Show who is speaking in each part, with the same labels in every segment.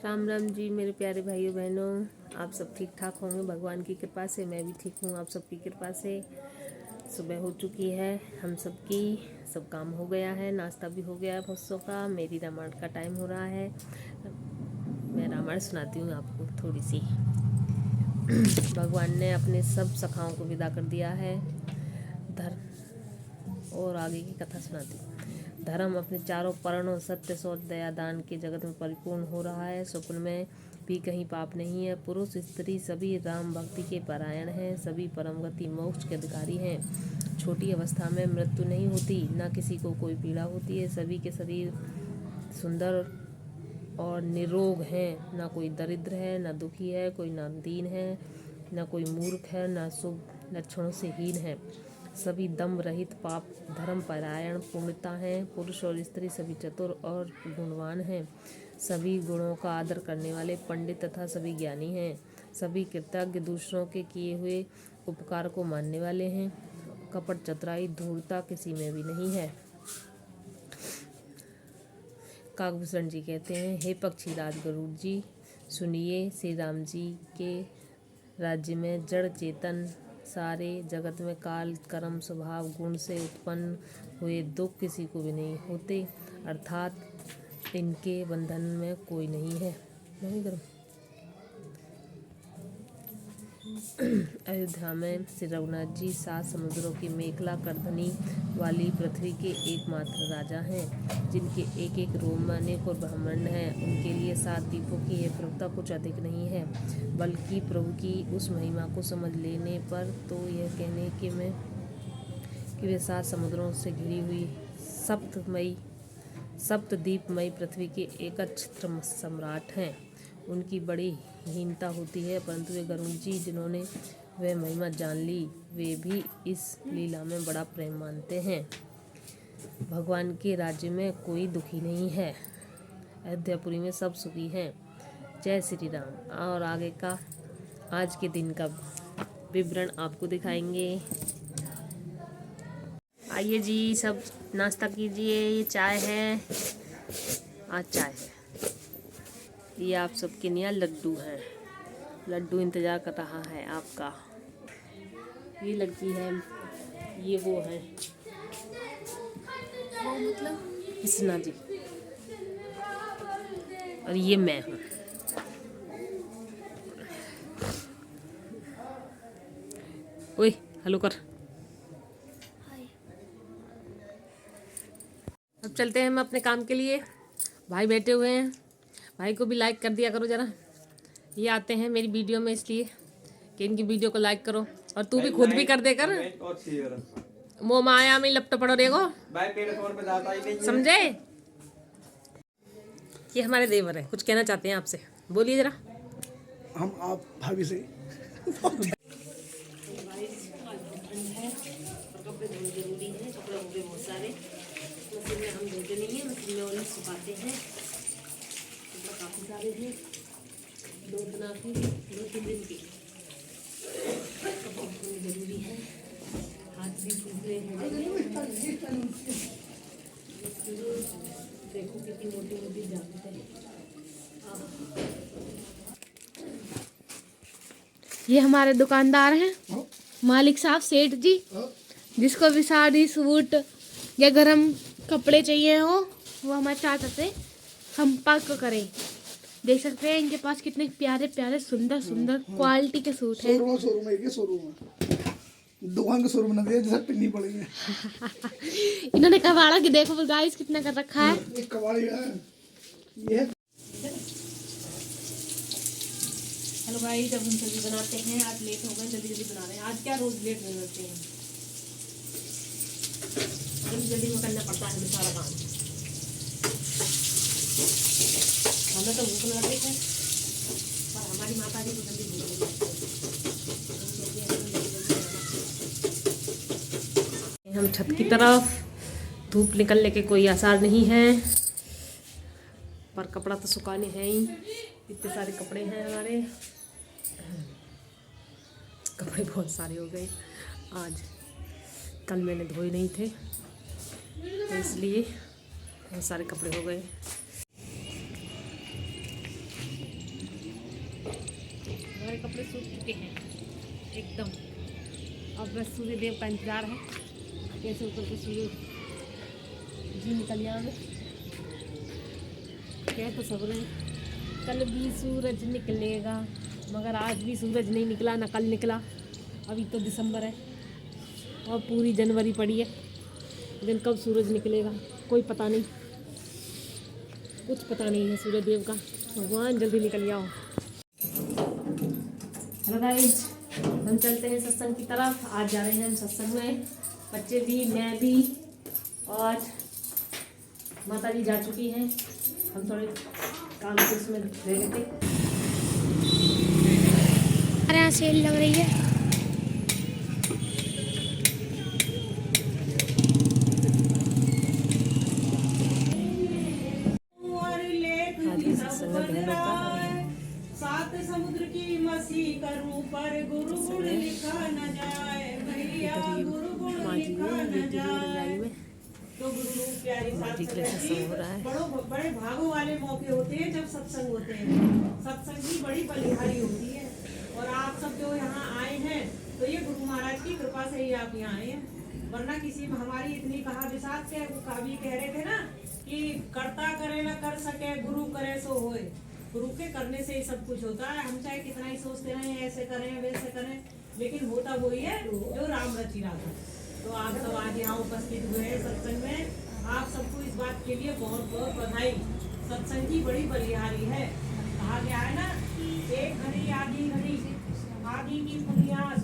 Speaker 1: राम राम जी मेरे प्यारे भाइयों बहनों, आप सब ठीक ठाक होंगे भगवान की कृपा से। मैं भी ठीक हूँ आप सबकी कृपा से। सुबह हो चुकी है हम सबकी, सब काम हो गया है, नाश्ता भी हो गया है बच्चों का। मेरी रामायण का टाइम हो रहा है। मैं रामायण सुनाती हूँ आपको थोड़ी सी। भगवान ने अपने सब सखाओं को विदा कर दिया है। और आगे की कथा सुनाती हूँ। धर्म अपने चारों पर्णों सत्य सोच दया दान के जगत में परिपूर्ण हो रहा है। स्वप्न में भी कहीं पाप नहीं है। पुरुष स्त्री सभी राम भक्ति के परायण हैं। सभी परम गति मोक्ष के अधिकारी हैं। छोटी अवस्था में मृत्यु नहीं होती, न किसी को कोई पीड़ा होती है। सभी के शरीर सुंदर और निरोग हैं। न कोई दरिद्र है, न दुखी है, कोई नामदीन है, न कोई मूर्ख है, न शुभ लक्षणों से हीन है। सभी दम रहित पाप धर्म परायण पूर्णता हैं। पुरुष और स्त्री सभी चतुर और गुणवान हैं। सभी गुणों का आदर करने वाले पंडित तथा सभी ज्ञानी हैं। सभी कृतज्ञ, दूसरों के किए हुए उपकार को मानने वाले हैं। कपट चतुराई धूर्तता किसी में भी नहीं है। काकभूषण जी कहते हैं, हे पक्षीराज गरुड़ जी, सुनिए, श्री राम जी के राज्य में जड़ चेतन सारे जगत में काल कर्म स्वभाव गुण से उत्पन्न हुए दुख किसी को भी नहीं होते, अर्थात इनके बंधन में कोई नहीं है। अयोध्या में श्री रघुनाथ जी 7 समुद्रों की मेखला करधनी वाली पृथ्वी के एकमात्र राजा हैं, जिनके एक एक रोम में अनेक और ब्रह्मांड हैं। उनके लिए 7 दीपों की यह प्रभुता कुछ अधिक नहीं है, बल्कि प्रभु की उस महिमा को समझ लेने पर तो यह कहने कि वे 7 समुद्रों से घिरी हुई सप्तद्वीपमयी पृथ्वी के एकछत्र सम्राट हैं। उनकी बड़ी हीनता होती है, परंतु वे गरुड़ जी जिन्होंने वह महिमा जान ली, वे भी इस लीला में बड़ा प्रेम मानते हैं। भगवान के राज्य में कोई दुखी नहीं है। अयोध्यापुरी में सब सुखी हैं। जय श्री राम। और आगे का आज के दिन का विवरण आपको दिखाएंगे। आइए जी, सब नाश्ता कीजिए। ये चाय है, आज चाय है। ये आप सबके लिए लड्डू हैं। लड्डू इंतज़ार कर रहा है आपका। ये लड़की है, ये वो है, वो मतलब कृष्णा जी, और ये मैं हूँ। ओए हेलो कर। अब चलते हैं हम अपने काम के लिए। भाई बैठे हुए हैं, भाई को भी लाइक कर दिया करो ज़रा। ये आते हैं मेरी वीडियो में इसलिए कि इनकी वीडियो को लाइक करो, और तू भी खुद भी कर दे कर। मो माया में लपट पड़ो देखो, समझे। ये हमारे देवर है, कुछ कहना चाहते हैं आपसे, बोलिए ज़रा।
Speaker 2: हम आप भाभी से
Speaker 1: कपड़े धोने जरूरी हैं। कपड़े हो गए बहुत सारे, मशीन में हम धोते नहीं हैं, मशीन में उन्हें सुखाते हैं। कपड़े काफ़ी सारे हैं, 2-3 दिन के कपड़े धोने जरूरी है। हाथ भी खुले हैं, देखो कितनी मोटी मोटी जाते हैं।
Speaker 3: ये हमारे दुकानदार हैं, मालिक साहब सेठ जी। जिसको भी साड़ी सूट या गरम कपड़े चाहिए हो, वो हमारे चाचा से संपर्क करें। देख सकते हैं इनके पास कितने प्यारे प्यारे सुंदर सुंदर क्वालिटी के सूट हैं।
Speaker 2: शोरूम है दुकान का शोरूम ना दिया जैसा पिन्नी पड़ेगी।
Speaker 3: इन्होंने कबाड़ा की देखो गाइस कितना कर रखा है।
Speaker 2: एक कबाड़ी है ये।
Speaker 1: हेलो भाई, जब हम सब्जी बनाते हैं, आज लेट हो गए, जल्दी जल्दी बना रहे हैं। आज क्या रोज लेट हो जाते हैं, जल्दी जल्दी में करना पड़ता है सारा काम। हमें तो भूख लगती है, पर हमारी माता जी को जल्दी भूख लगती है। हम छत की तरफ, धूप निकलने के कोई आसार नहीं है, पर कपड़ा तो सुखाने हैं ही। इतने सारे कपड़े हैं हमारे, कपड़े बहुत सारे हो गए आज। कल मैंने धोए नहीं थे, तो इसलिए बहुत सारे कपड़े हो गए। पे सूख चुके हैं एकदम। अब बस सूर्य देव का इंतजार है, कैसे ऊपर के सूर्य जी निकल जाए। क्या तो सब रहे कल भी सूरज निकलेगा, मगर आज भी सूरज नहीं निकला, ना कल निकला। अभी तो दिसंबर है और पूरी जनवरी पड़ी है, लेकिन कब सूरज निकलेगा कोई पता नहीं, कुछ पता नहीं है सूर्य देव का। भगवान जल्दी निकल जाओ। हेलो गाइस, हम चलते हैं सत्संग की तरफ। आज जा रहे हैं हम सत्संग में, बच्चे भी, मैं भी और माता जी जा चुकी हैं। हम थोड़े काम के उसमें रह गए थे।
Speaker 3: हमारे यहाँ सेल लग रही है।
Speaker 1: आज भी सत्संग में बहनों का
Speaker 4: सात समुद्र की मसी करूं पर गुरु गुण लिखा न जाए, भैया गुरु गुण लिखा न जाए। तो गुरु प्यारी साथ
Speaker 1: सत्संग हो रहा है।
Speaker 4: बड़े भागों वाले मौके होते हैं जब सत्संग होते हैं। सत्संग की बड़ी बलिहारी होती है। और आप सब जो यहाँ आए हैं तो ये गुरु महाराज की कृपा से ही आप यहाँ आए हैं, वरना किसी में हमारी इतनी कहा विसात के कवि कह रहे थे ना कि कर्ता करे न कर सके, गुरु करे सो होए। गुरु के करने से ही सब कुछ होता है। हम चाहे कितना ही सोचते रहें ऐसे करें वैसे करें, लेकिन होता वही है जो राम रची राधा। तो आप सब आज यहाँ उपस्थित हुए हैं सत्संग में। आप सबको इस बात के लिए बहुत बहुत बधाई। सत्संग की बड़ी बलिहारी है। कहा गया है ना, एक घड़ी आधी घड़ी आधी की पुनियास,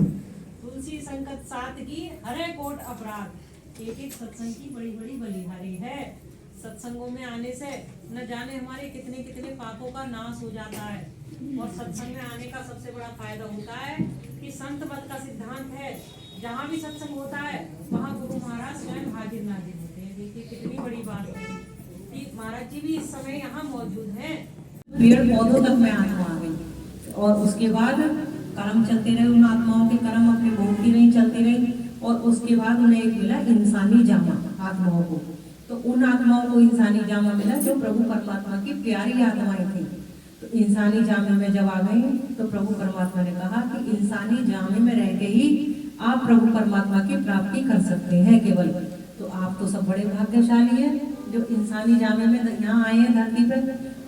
Speaker 4: तुलसी संकट साथ की हरे कोट अपराध। एक एक सत्संग की बड़ी बड़ी बलिहारी है। सत्संगों में आने से न जाने हमारे कितने कितने पापों का नाश हो जाता है। और सत्संग में आने का सबसे बड़ा फायदा होता है कि संत मत का सिद्धांत है, जहाँ भी सत्संग होता है वहाँ गुरु महाराज स्वयं हाजिर नाजिर होते हैं। देखिए कितनी बड़ी बात है कि महाराज जी भी इस समय यहाँ मौजूद हैं। पेड़ पौधों तक मैं आत्मा आ गई और उसके बाद कर्म चलते रहे, उन आत्माओं के कर्म अपने भोग की नहीं चलते रहे। और उसके बाद उन्हें एक मिला इंसानी जामा आत्माओं को। तो उन आत्माओं को इंसानी जामा मिला जो प्रभु परमात्मा की प्यारी आत्माएं थी। तो इंसानी जामे में जब आ गई तो प्रभु परमात्मा ने कहा कि इंसानी जामे में रह के ही आप प्रभु परमात्मा की प्राप्ति कर सकते हैं केवल। तो आप तो सब बड़े भाग्यशाली हैं जो इंसानी जामे में यहाँ आए हैं धरती पर।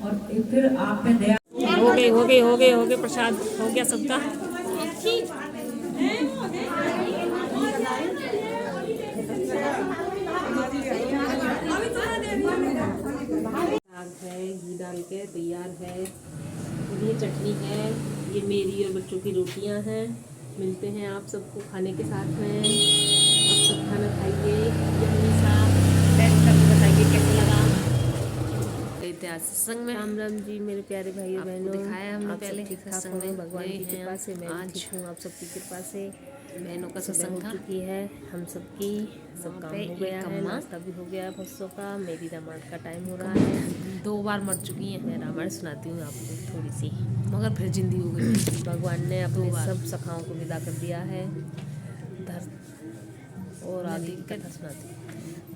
Speaker 4: और फिर आप पे दया
Speaker 1: हो गए प्रसाद हो गया सबका। साग है, घी डाल के तैयार है, ये चटनी है, ये मेरी और बच्चों की रोटियां हैं। मिलते हैं आप सबको खाने के साथ में। आप सब खाना खाइए, यम्मी सा बैठ कर बताइए कैसे लगा। आज सत्संग में राम राम जी मेरे प्यारे भाइयों बहनों, दिखाया हमने पहले सत्संग में भगवान की कृपा से मैं ठीक हूँ। आप सबकी कृपा से बहनों का सत्संग हो चुकी है, हम सबकी सब काम हो गया है, नाश्ता भी हो गया बच्चों का। मेरी रामायण का टाइम हो रहा है, 2 बार मर चुकी है। मैं रामायण सुनाती हूँ आपको थोड़ी सी, मगर फिर जिंदी हो गई। भगवान ने अपने सब सखाओं को विदा कर दिया है। और आगे की कथा सुनाती हूँ।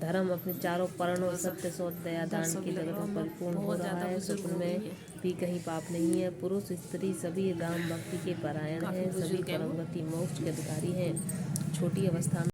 Speaker 1: धर्म अपने चारों पर्णों सत्य सोच दया दान की जगत में परिपूर्ण हो रहा है। स्वप्न में भी कहीं पाप नहीं है। पुरुष स्त्री सभी राम भक्ति के परायण हैं, सभी परम गति मोक्ष के अधिकारी हैं। छोटी अवस्था में